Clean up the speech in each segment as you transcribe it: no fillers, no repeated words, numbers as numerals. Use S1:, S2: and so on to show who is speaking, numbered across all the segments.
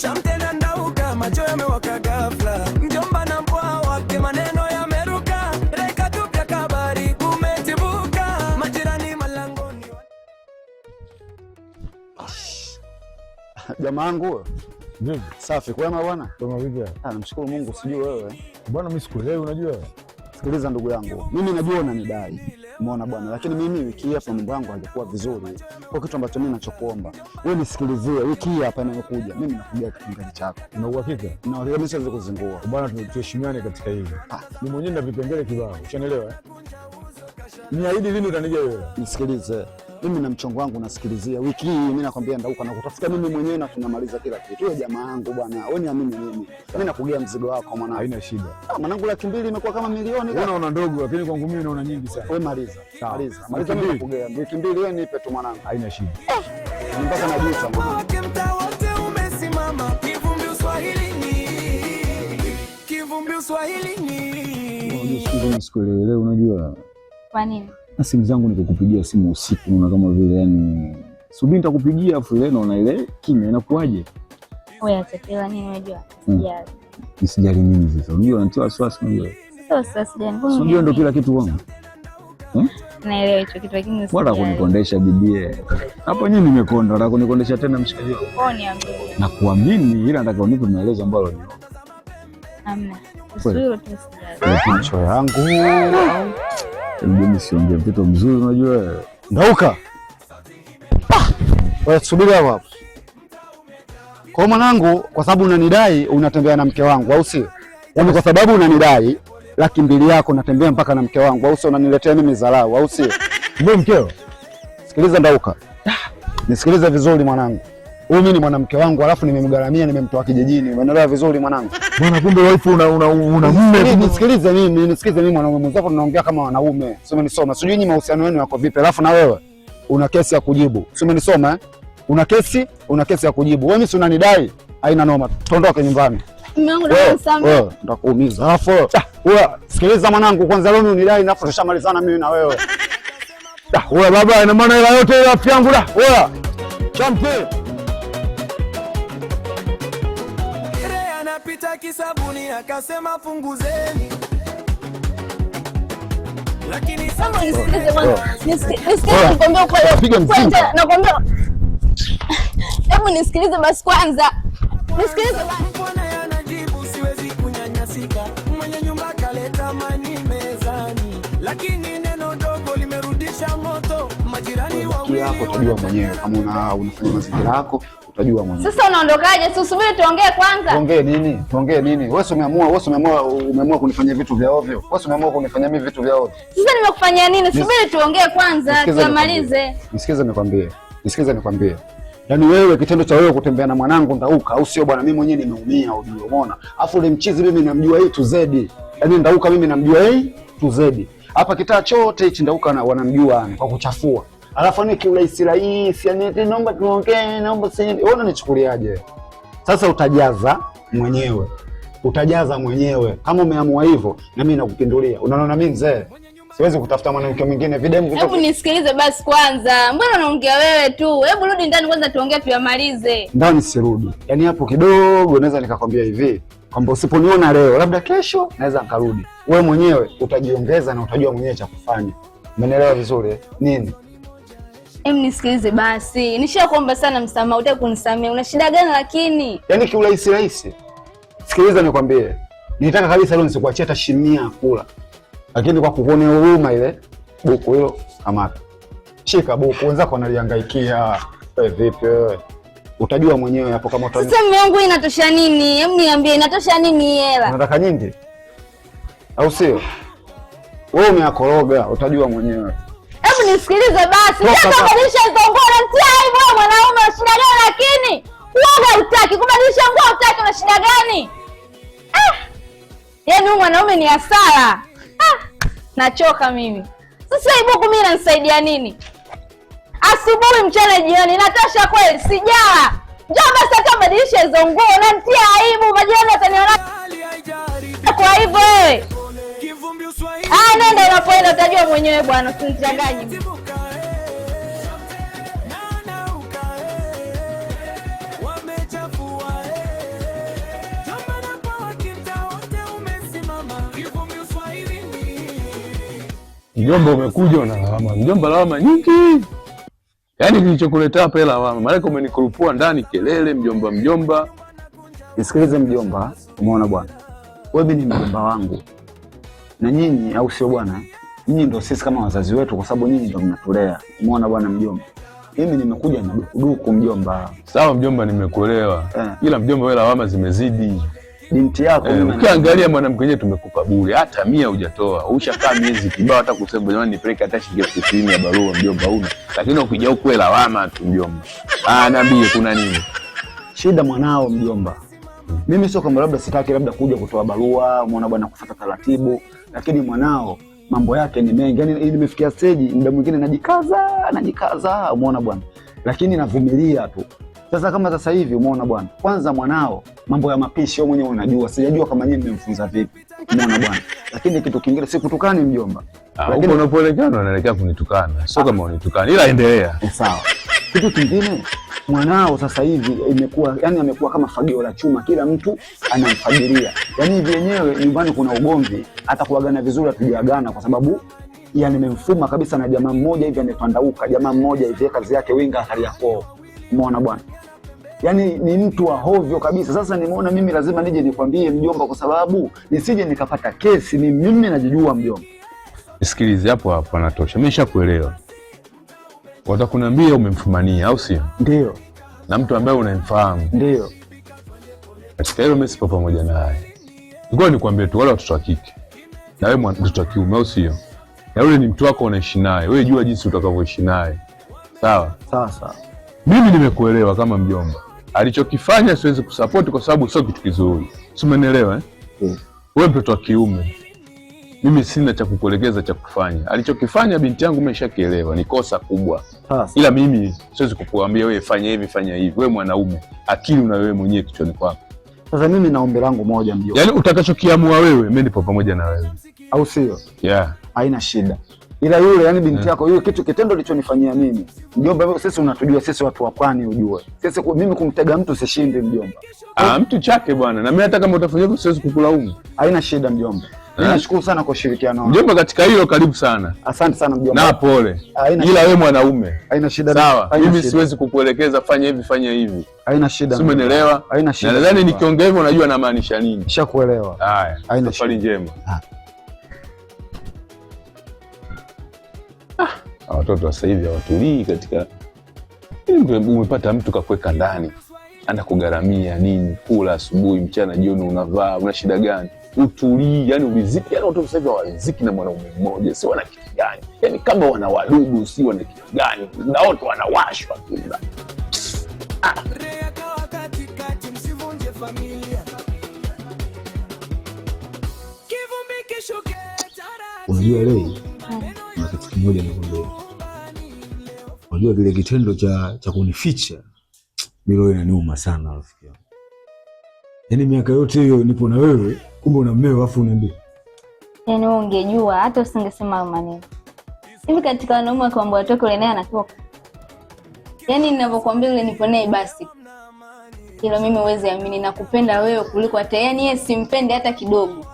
S1: Shamtena ndauka, macho yamewaka ghafla. Mjomba na mpwa wake maneno yameruka. Reka tupya kabari kumetibuka. Majirani malangoni.
S2: Jamaa wangu.
S3: Vipi?
S2: Safi, kwema bwana?
S3: Kwema vipi?
S2: Namshukuru Mungu, sijui wewe.
S3: Bwana mimi sikuelewi unajua.
S2: Sikiliza ndugu yangu. Mimi najua unanidai. Umeona bwana, lakini mimi wiki hii hapa mambo yangu hayakuwa vizuri. Kwa kitu ambacho mimi ninachokuomba, wewe nisikilizie wiki hii hapa inayokuja. Mimi nakuja kitungaji chako.
S3: Una uhakika?
S2: Na mimi siwezi kuzingua.
S3: Bwana tuheshimiane katika hili. Ni mwenyewe na vipengele kibao. Ushanielewa? Niahidi lini utanija wewe?
S2: Nisikilize. Mimi na mchongo wangu nasikilizia. Wiki hii mimi nakwambia ndauka na kutafuta mimi mwenyewe na tunamaliza kila kitu. Wewe jamaa wangu bwana, wewe niamini mimi. Mimi nakugea mzigo wako mwanangu.
S3: Haina shida.
S2: Mwanangu 200,000 imekuwa kama milioni.
S3: Wewe unaona ndogo lakini kwangu mimi naona nyingi sana.
S2: Wewe maliza. Maliza mimi nakugea 200,000 wewe nipe tu mwanangu.
S3: Haina shida.
S2: Mpaka najuta mwanangu.
S1: Mtaa wote umesimama. Kivumbi Uswahilini. Kivumbi Uswahilini.
S3: Sikuelewi unajua.
S4: Kwa nini?
S3: Na simu zangu nikukupigia simu usiku na kama vile yani subiri nitakupigia afu ile naona ile kimya inakuaje?
S4: Wewe atakila nini unajua? Sijali.
S3: Nisijali nini sasa? Unajua unatoa wasiwasi unajua.
S4: Sasa sijali.
S3: Unajua ndio kila kitu wangu.
S4: Naelewa hicho kitu lakini sijali.
S3: Bora kunikondesha bibie. Hapo nyinyi nimekonda, nataka kunikondesha tena mshikaji wangu.
S4: Kwa niambie.
S3: Na kuamini ila nataka unipe maelezo ambayo ni.
S4: Hamna. Usuru tu sijali.
S2: Macho yangu.
S3: Mimi siongee mtoto mzuri unajua.
S2: Ndauka. Wewe subiri hapo. Kwa mwanangu, kwa sababu unanidai unatembea na mke wangu au sio? Yaani kwa sababu unanidai 200,000 yako unatembea mpaka na mke wangu au sio? Unaniletea mimi dharau au sio?
S3: Ndio mkeo.
S2: Sikiliza Ndauka. Nisikilize vizuri mwanangu. Huyu mimi ni mwanamke wangu alafu nimemgaramia nimemtoa kijijini. Umeelewa vizuri mwanangu?
S3: Bwana kumbe wife una mume.
S2: Nisikilize mimi mwanaume mwenzako tunaongea kama wanaume. Sio umenisoma. Sijui nyinyi mahusiano yenu yako vipi? Alafu na wewe una kesi ya kujibu. Sio umenisoma Una kesi ya kujibu. Wewe mimi si unanidai? Haina noma. Tuondoke nyumbani.
S4: Mume wangu ananisema.
S2: Nitakuumiza. Alafu wewe sikiliza mwanangu, kwanza leo unidai na tutashamalizana mimi na wewe.
S3: Wewe baba ina maana ila yote ile afya yangu da. Wewe. Champe.
S1: Anapita kisabuni akasema punguzeni. Lakini
S4: sasa nisikilize kwanza. Nisikilize nikwambia kwanza. Nakwambia. Hebu nisikilize basi kwanza. Nisikilize basi.
S1: Bwana anajibu siwezi kunyanyasika. Mwenye nyumba kaleta mani mezani. Lakini neno dogo limerudisha moto. Majirani wawili
S2: yako utajua mwenyewe kama unafanya mazingira yako utajua mwenyewe.
S4: Sasa unaondokaje? Si usubiri tuongee kwanza.
S2: Tuongee nini? Wewe umeamua kunifanyia vitu vya ovyo. Wewe umeamua kunifanyia mimi vitu vya ovyo.
S4: Sasa nimekufanyia nini? Subiri tuongee kwanza, tumalize.
S2: Nisikize nikwambie. Yaani wewe kitendo cha wewe kutembea na mwanangu Ndauka au sio bwana, mimi mwenyewe nimeumia ujue, umeona? Afu ile mchizi mimi namjua A to Z. Yaani Ndauka mimi namjua A to Z. Hapa kitaa chote hichi Ndauka wanamjua kwa kuchafua. Alafu ni kiurahisi rahisi, yani naomba tuongee, naomba sisi. Wewe unanichukuliaje? Sasa utajaza mwenyewe. Kama umeamua hivyo na mimi nakupindulia. Unaona mimi mzee? Siwezi kutafuta mwanamke mwingine videmu.
S4: Hebu nisikilize basi kwanza. Mbona unaongea wewe tu? Hebu rudi ndani kwanza tuongee tuyamalize.
S2: Ndani sirudi. Yaani hapo kidogo naweza nikakwambia hivi kwamba usiponiona leo labda kesho naweza nikarudi. Wewe mwenyewe utajiongeza na utajua mwenyewe cha kufanya. Umeelewa vizuri? Nini?
S4: Hebu nisikilize basi. Nishakuomba sana msamaha, utaki kunisamea. Una shida gani lakini?
S2: Yaani kiurahisi. Sikiliza nikwambie. Nilitaka kabisa leo nisikuachie hata shilingi kula. Lakini kwa kukuonea huruma ile buku hilo kamata. Shika buku, wenzako wanalihangaikia. Wewe vipi wewe? Utajua mwenyewe hapo kama utani.
S4: Sasa mume wangu inatosha nini? Hebu niambie inatosha nini hela?
S2: Unataka nyingi? Au sio? Wewe umeakoroga, utajua mwenyewe.
S4: Hebu nisikilize basi. Sasa kubadilisha ngoma tia hivyo mwanaume una shida gani lakini? Wewe hutaki kubadilisha nguo, hutaki una shida gani? Yaani huyu mwanaume ni hasara. Nachoka mimi. Sasa ibuku mimi inanisaidia nini? Asubuhi, mchana, jioni inatosha kweli? Sijala. Njoo basi hata badilisha hizo nguo, unanitia aibu, majirani wataniona. Kwa hivyo wewe. Nenda unapoenda utajua mwenyewe bwana, usinichanganye.
S5: Mjomba umekuja unalawama. Mjomba lawama nyingi. Yaani kilichokuleta hapa hela lawama. Maana umenikurupua ndani kelele mjomba.
S2: Nisikilize mjomba, umeona bwana? Wewe ni mjomba wangu. Na nyinyi au sio bwana? Nyinyi ndio sisi kama wazazi wetu kwa sababu nyinyi ndio mnatulea. Umeona bwana mjomba? Mimi nimekuja na dukuduku mjomba.
S5: Sawa mjomba, nimekuelewa. Ila mjomba wewe lawama zimezidi.
S2: Binti yako
S5: ukiangalia mwanamke mwenyewe tumekupa bure, hata 100 hujatoa. Ushakaa miezi kibao hata kusema jamani nipeleke hata shilingi 50 ya barua mjomba una. Lakini ukija huko wewe lawama tu mjomba. Niambie kuna nini?
S2: Shida mwanao mjomba. Mimi sio kama labda sitaki labda kuja kutoa barua, umeona bwana, kufuata taratibu, lakini mwanao mambo yake ni mengi. Yaani nimefikia stage muda mwingine najikaza, umeona bwana. Lakini navumilia tu. Sasa kama sasa hivi umeona bwana, kwanza mwanao mambo ya mapishi wewe mwenyewe unajua, sijajua kama nyinyi mmemfunza vipi, umeona bwana. Lakini kitu kingine sikutukani mjomba.
S5: Lakini unapoelekea unaelekea kunitukana. Sio kama unitukana, ila endelea.
S2: Sawa. Kitu kingine mwanao sasa hivi imekuwa yani amekuwa kama fagio la chuma, kila mtu anamfagilia. Yaani hivi yenyewe nyumbani kuna ugomvi, hata kuagana vizuri hatujaagana kwa sababu yani nimemfuma kabisa na jamaa mmoja hivi anepandauka, jamaa mmoja hivi kazi yake winga Kariakoo. Umeona bwana? Yaani ni mtu wa hovyo kabisa. Sasa nimeona mimi lazima nije nikwambie mjomba, kwa sababu nisije nikapata kesi. Mimi najijua mjomba.
S5: Sikilize hapo anatosha. Mimi nishakuelewa. Watakunambia umemfumania au sio?
S2: Ndio.
S5: Na mtu ambaye unamfahamu.
S2: Ndio.
S5: Katika hilo mimi sipo pamoja naye. Ngoja nikwambie tu wale watoto wa kike. Na wewe mtoto wa kiume au sio? Na yule ni mtu wako unaishi naye. Wewe jua jinsi utakavyoishi naye. Sawa?
S2: Sawa.
S5: Mimi nimekuelewa kama mjomba. Alichokifanya siwezi kusupport kwa sababu sio kitu kizuri. Si umenielewa Wewe mtoto wa kiume. Mimi sina cha kukuelekeza cha kufanya. Alichokifanya binti yangu umeshakielewa, ni kosa kubwa. Ila mimi siwezi kukuambia wewe fanya hivi. Wewe mwanaume, akili una wewe mwenyewe kichwani kwako.
S2: Sasa mimi na ombi langu moja mjomba.
S5: Yaani utakachokiamua wewe, mimi nipo pamoja na wewe.
S2: Au sio?
S5: Yeah.
S2: Haina shida. Ila yule yani binti yako yule kitendo alichonifanyia mimi. Mjomba, sisi unatujua sisi watu wa pwani ujue. Sisi mimi kumtega mtu sishindi mjomba.
S5: Mtu chake bwana. Na mimi hata kama utafanya hivyo siwezi kukulaumu.
S2: Haina shida mjomba. Mimi nashukuru sana kwa ushirikiano wako.
S5: Mjomba, katika hilo karibu sana.
S2: Asante sana mjomba.
S5: Na pole. Ila wewe mwanaume.
S2: Haina shida.
S5: Sawa. Mimi siwezi kukuelekeza fanya hivi.
S2: Haina shida.
S5: Si umeelewa?
S2: Haina shida.
S5: Na nadhani nikiongea hivyo unajua namaanisha nini.
S2: Nishakuelewa.
S5: Haya.
S2: Haina
S5: safari njema. Watoto wa sasa hivi hawatulii katika. Umepata mtu kakuweka ndani. Anakugharamia nini? Kula asubuhi, mchana, jioni unavaa, una shida gani? Utulii, yani uliziki, yani watoto sasa hivi hawaliziki na mwanaume mmoja, si wana kitu gani? Yani kama wana wadudu, si wana kitu gani? Na wote wanawashwa tu.
S3: Unajua leo na kitu kimoja nakwambia. Unajua kile kitendo cha kunificha milo inaniuma sana rafiki yangu. Yaani miaka yote hiyo nipo na wewe, kumbe una mmeo afu uniambia.
S4: Yaani ungejua hata usingesema maneno. Hivi katika wanaume kwamba watoke yule naye anatoka. Yaani ninavyokuambia yule nipo naye basi. Ila mimi uweze amini nakupenda wewe kuliko hata yani yeye simpende hata kidogo.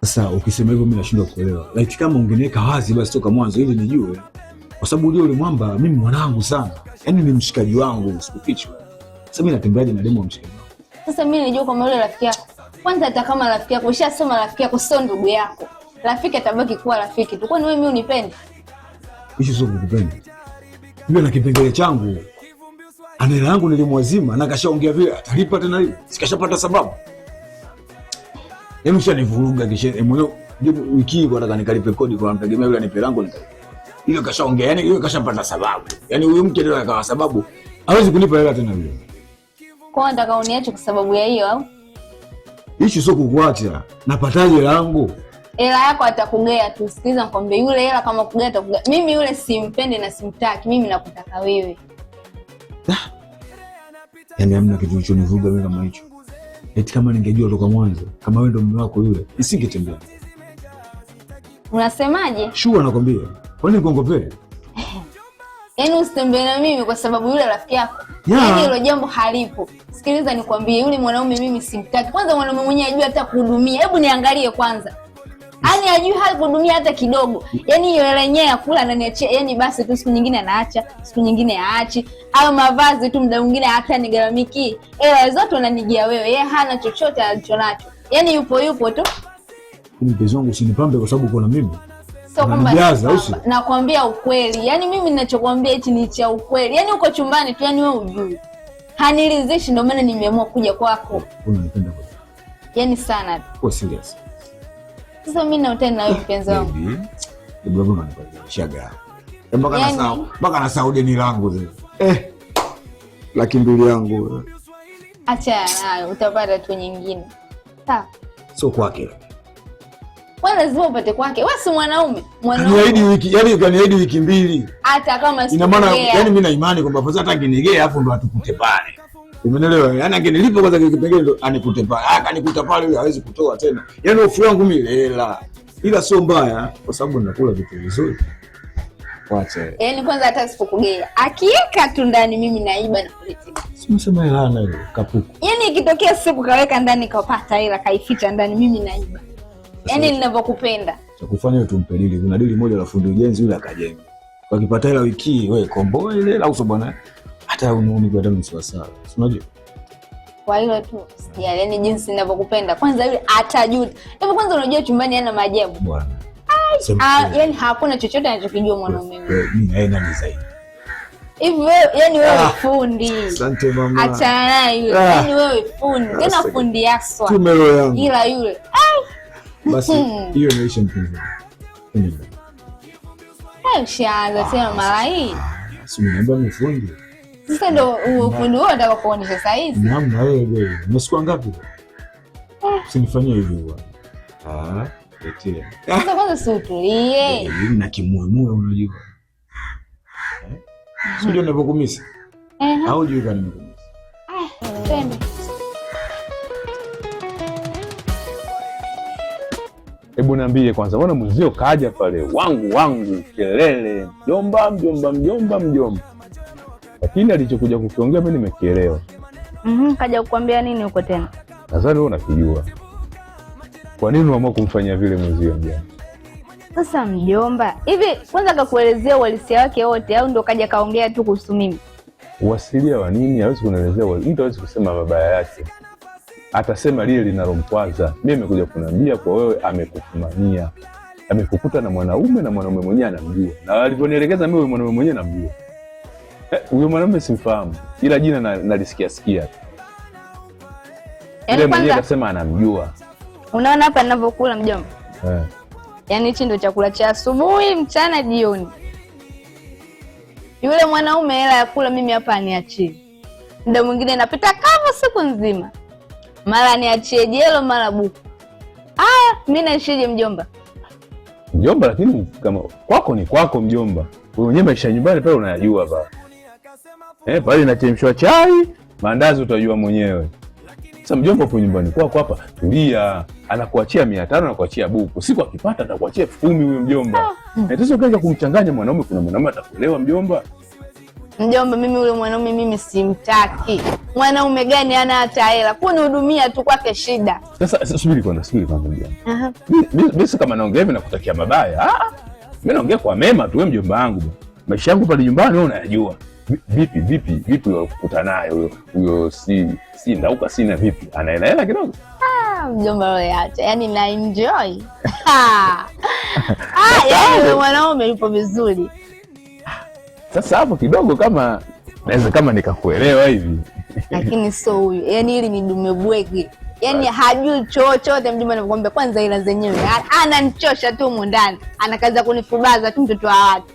S3: Sasa ukisema hivyo mimi nashindwa kuelewa. Like kama ungeniweka wazi basi toka mwanzo ili nijue. Kwa sababu yule mwamba mimi mwanangu sana. Yaani ni mshikaji wangu, sikufichwa. Sasa mimi natembeaje na demo wa mshikaji wangu?
S4: Sasa mimi nilijua kama yule rafiki yako. Kwanza hata kama rafiki yako ushasoma rafiki yako sio ndugu yako. Rafiki atabaki kuwa rafiki tu. Kwani wewe mimi unipende?
S3: Hicho sio kukupenda. Yule na kipengele changu. Ana hela yangu nilimwazima na kashaongea vile atalipa tena hivi. Sikashapata sababu. Hebu shanivuruga kisha mwenyewe wiki hii nataka nikalipe kodi kwa mtegemea yule anipe langu nikalipe. Ile kashaongea, yani ile kashapata sababu. Yani huyu mke ndio akawa sababu hawezi kunipa hela tena yule.
S4: Kwa nataka uniache kwa sababu ya hiyo au?
S3: Hicho sio kukuacha. Napataje langu?
S4: Hela yako atakugea tu. Sikiliza nikwambie yule hela kama kugea atakugea. Mimi yule simpende na simtaki. Mimi nakutaka wewe.
S3: Yaani hamna kitu kilichonivuruga mimi kama hicho. Eti kama ningejua toka mwanzo kama wewe ndio mume wako yule, nisingetembea.
S4: Unasemaje?
S3: Shua nakwambia. Kwani kuongopea?
S4: Yaani usitembee na mimi kwa sababu yule rafiki yako. Yaani hilo jambo halipo. Sikiliza nikwambie yule mwanaume mimi simtaki. Kwanza mwanaume mwenyewe ajua hata kuhudumia. Hebu niangalie kwanza. Yaani hajui hali kuhudumia hata kidogo. Yaani hiyo hela yenyewe ya kula ananiachia, yaani basi tu siku nyingine anaacha, siku nyingine haachi. Au mavazi tu muda mwingine hata nigaramiki. Hela zote unanijia wewe. Yeye hana chochote alichonacho. Yaani yupo tu.
S3: Mpenzi wangu usinipambe kwa sababu uko na mimi.
S4: Sio kwamba nakwambia ukweli. Yaani mimi ninachokuambia hichi ni cha ukweli. Yaani uko chumbani tu, yaani wewe hujui. Haniridhishi, ndio maana nimeamua kuja kwako.
S3: Unanipenda kwa
S4: yaani sana.
S3: Kwa serious.
S4: Sasa mimi na utani na wewe mpenzi wangu.
S3: Ndio bwana shaga. Mpaka na Saudi ni langu zile. 200,000 yangu.
S4: Acha nayo, utapata tu nyingine. Sawa.
S3: Sio kwake.
S4: Wewe lazima upate kwake. Wewe si mwanaume.
S3: Niahidi wiki, yaani ukaniahidi wiki 2.
S4: Hata kama
S3: ina maana yaani mimi na imani kwamba fadha hata kinigea hapo ndo atukute pale. Umeelewa? Yaani angenilipa kwanza kipengele ndo anikute pale. Akanikuta pale yule hawezi kutoa tena. Yaani hofu yangu mimi hela. Ila sio mbaya kwa sababu nakula vitu vizuri. Wacha.
S4: Yaani kwanza hata sipokugea. Akiweka tu ndani mimi naiba na kuletea.
S3: Simsema hela na ile kapuku.
S4: Yaani ikitokea siku kaweka ndani kapata hela kaificha ndani mimi naiba. Yaani ninavyokupenda.
S3: Cha kufanya tumpe dili. Kuna dili moja la fundi ujenzi yule akajenga. Kwa kipata hela wiki wewe komboa ile au sio bwana? Hata unaoni kwa damu sawa sawa. Unajua?
S4: Kwa hilo tu sijali, yaani jinsi ninavyokupenda. Kwanza yule atajuta. Hivi kwanza unajua chumbani yana maajabu.
S3: Bwana.
S4: Yaani hakuna chochote anachokijua mwanaume wewe.
S3: Mimi na yeye nani zaidi?
S4: Hivi wewe, yaani wewe fundi.
S3: Asante mama.
S4: Achana naye yule. Yaani wewe fundi. Tena fundi yaswa.
S3: Tumelo yangu.
S4: Ila yule.
S3: Basi hiyo inaisha mpenzi.
S4: Ushaanza tena mara hii.
S3: Si niambia mimi fundi.
S4: Sasa ndo ufundi wewe unataka kuonesha saa hizi.
S3: Naam na wewe. Umesikia ngapi? Usinifanyie hivyo bwana. Etia.
S4: Sasa kwanza si utulie.
S3: Mimi na kimuemue unajua. Sio ninapokumisa. Au juu kani nimekumisa.
S4: Twende.
S5: Hebu niambie kwanza, mbona mzee kaja pale wangu kelele mjomba. Lakini alichokuja kukiongea mimi nimekielewa.
S4: Kaja kukuambia nini huko tena?
S5: Nadhani wewe unakijua. Kwa nini unaamua kumfanyia vile mzee mjomba?
S4: Sasa mjomba, hivi kwanza akakuelezea uhalisia wake wote au ndo kaja kaongea tu kuhusu mimi?
S5: Uasilia wa nini? Hawezi kunielezea, mtu hawezi kusema mabaya yake. Atasema lile linalomkwaza. Mimi nimekuja kunambia kwa wewe amekufumania. Amekukuta na mwanaume na mwanaume mwenyewe anamjua. Na alivyonielekeza mimi mwanaume mwenyewe namjua. Huyo mwanaume simfahamu. Ila jina nalisikia sikia. Yule mwenyewe akasema anamjua.
S4: Unaona hapa ninavyokula mjomba? Yaani hichi ndio chakula cha asubuhi, mchana, jioni. Yule mwanaume hela ya kula mimi hapa aniachie. Muda mwingine napita kama siku nzima. Mara niachie jelo mara buku. Mimi naishije mjomba?
S5: Mjomba, lakini kama kwako ni kwako mjomba. Wewe mwenyewe maisha nyumbani pale unayajua baba. Pale inachemshwa chai, maandazi utajua mwenyewe. Sasa mjomba hapo nyumbani kwako hapa tulia, anakuachia 500 na kuachia buku. Siku akipata atakuachia 10,000 huyo mjomba. Sasa ukaanza kumchanganya mwanaume, kuna mwanaume atakuelewa mjomba.
S4: Mjomba, mimi yule mwanaume mimi simtaki. Mwanaume gani ana hata hela? Kunihudumia tu kwake shida.
S5: Sasa subiri kwanza mjomba. Mimi kama naongea hivi nakutakia mabaya. Mimi naongea kwa mema tu wewe mjomba wangu. Maisha yangu pale nyumbani wewe unayajua. Vipi ukikuta naye huyo si ndauka sina vipi? Ana hela kidogo?
S4: Mjomba wewe acha. Yaani na enjoy. Yaani mwanaume yupo vizuri.
S5: Sasa hapo kidogo kama naweza kama nikakuelewa hivi.
S4: Lakini sio huyu. Yaani hili ni dume bwege. Yaani hajui chochote mjomba, anakuambia kwanza ila zenyewe. Ananichosha tu huko ndani. Anakaza kunifubaza tu mtoto wa watu.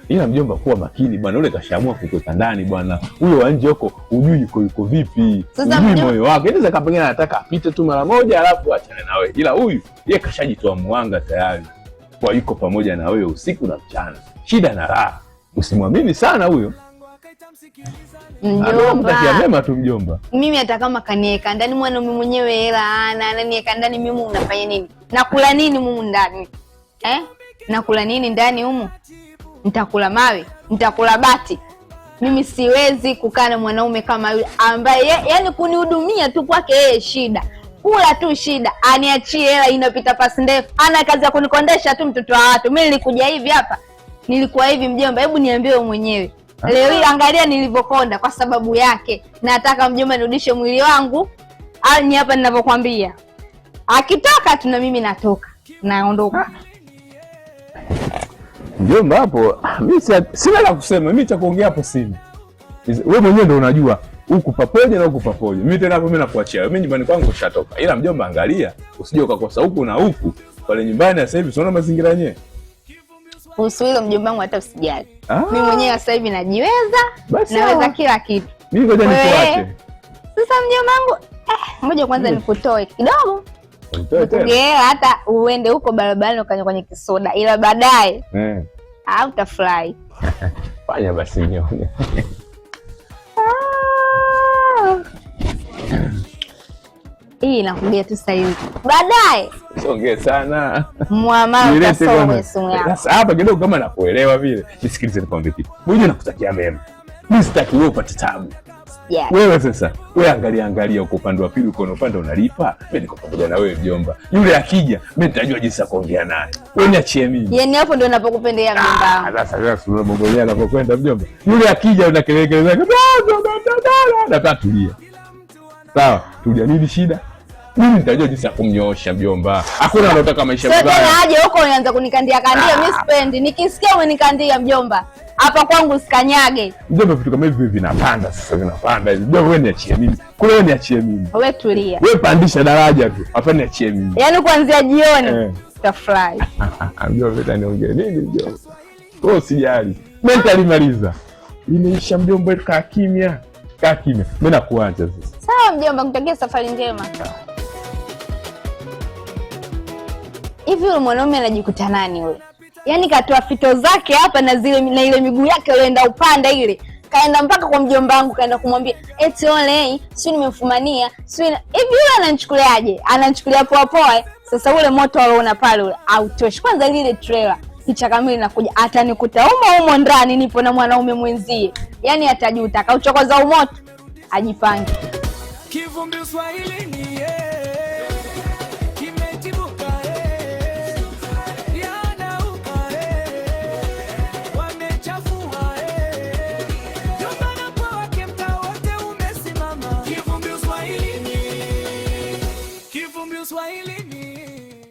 S5: Ila mjomba kuwa makini bwana, yule kashaamua kukuweka ndani bwana. Huyo wa nje huko hujui yuko vipi. Sasa moyo wake inaweza kapengine anataka apite tu mara moja alafu achane na wewe. Ila huyu yeye kashajitoa mwanga tayari. Kwa yuko pamoja na wewe usiku na mchana. Shida na raha. Usimwamini sana huyo.
S4: Mjomba,
S5: mtakia mema tu mjomba.
S4: Mimi hata kama kanieka ndani mwanaume mwenyewe hela ananieka ndani, mimi unafanya nini? Nakula nini mumu ndani? Nakula nini ndani humu? Nitakula mawe, nitakula bati. Mimi siwezi kukaa na mwanaume kama yule ambaye yaani kunihudumia tu kwake yeye shida. kula tu shida, aniachie hela inopita pasi ndefu. Ana kazi ya kunikondesha tu mtoto wa watu. Mimi nilikuja hivi hapa, nilikuwa hivi mjomba, hebu niambie wewe mwenyewe. Leo hii angalia nilivyokonda kwa sababu yake. Nataka mjomba nirudishe mwili wangu. Ni hapa ninavyokuambia. Akitoka tu na mimi natoka. Naondoka.
S5: Mjomba hapo, mimi sina la kusema, mimi cha kuongea hapo sina. Wewe mwenyewe ndio unajua huku papoje na huku papoje. Mimi tena hapo mimi nakuachia. Mimi nyumbani kwangu ushatoka. Ila mjomba angalia, usije ukakosa huku na huku. Pale nyumbani sasa hivi unaona mazingira yenyewe.
S4: Kuhusu hilo mjomba wangu hata usijali. Mimi mwenyewe sasa hivi najiweza, naweza kila kitu.
S5: Mimi ngoja nikuache.
S4: Sasa mjomba wangu, ngoja kwanza nikutoe kidogo. Ungea hata uende huko barabarani ukanywa kwenye kisoda, ila baadaye utafurahi.
S5: Fanya basi nione.
S4: Hii nakuambia tu sasa hivi. Baadaye.
S5: Songea sana.
S4: Mwamala utasoma kwenye simu yako.
S5: Sasa hapa kidogo kama nakuelewa vile. Nisikilize nikwambie kitu. Mimi nakutakia mema. Mimi sitaki wewe upate taabu.
S4: Yeah.
S5: Wewe sasa, wewe angalia uko upande wa pili, uko na upande unalipa. Mimi niko pamoja na wewe mjomba. Yule akija, mimi nitajua jinsi ya kuongea naye. Wewe niachie mimi.
S4: Yaani hapo ndio ninapokupendea mjomba.
S5: Sasa tunamongolea anapokwenda mjomba. Yule akija una kelele zake. Na tulia. Sawa, tulia, nini shida? Mimi nitajua jinsi ya kumnyoosha mjomba. Hakuna anataka maisha
S4: mabaya. Sasa tena aje huko unaanza kunikandia mimi sipendi. Nikisikia umenikandia mjomba, hapa kwangu usikanyage.
S5: Mjomba, vitu kama hivi vinapanda sasa, vinapanda hivi. Mjomba, wewe niachie mimi. Kule wewe niachie mimi.
S4: Wewe tulia.
S5: Wewe pandisha daraja tu. Hapa niachie mimi.
S4: Yaani kuanzia jioni utafurahi.
S5: Mjomba, utaniongea nini mjomba? Wewe usijali. Mimi nitalimaliza. Imeisha mjomba, kaa kimya. Kaa kimya. Mimi nakuacha sasa.
S4: Sawa mjomba, nikutakia safari njema. Hivi yule mwanaume anajikuta nani yule? Yaani katoa fito zake hapa na ile miguu yake ilienda upanda ile. Kaenda mpaka kwa mjomba wangu, kaenda kumwambia eti ole, si nimemfumania, si hivi yule ananichukuliaje? Ananichukulia poa poa. Sasa ule moto aliona pale ule autoshi. Kwanza ile trailer picha kamili inakuja, atanikuta humo ndani nipo na mwanaume mwenzie. Yaani atajuta, kauchokoza umoto. Ajipange.
S1: Kivumbi Swahili ni Swahili ni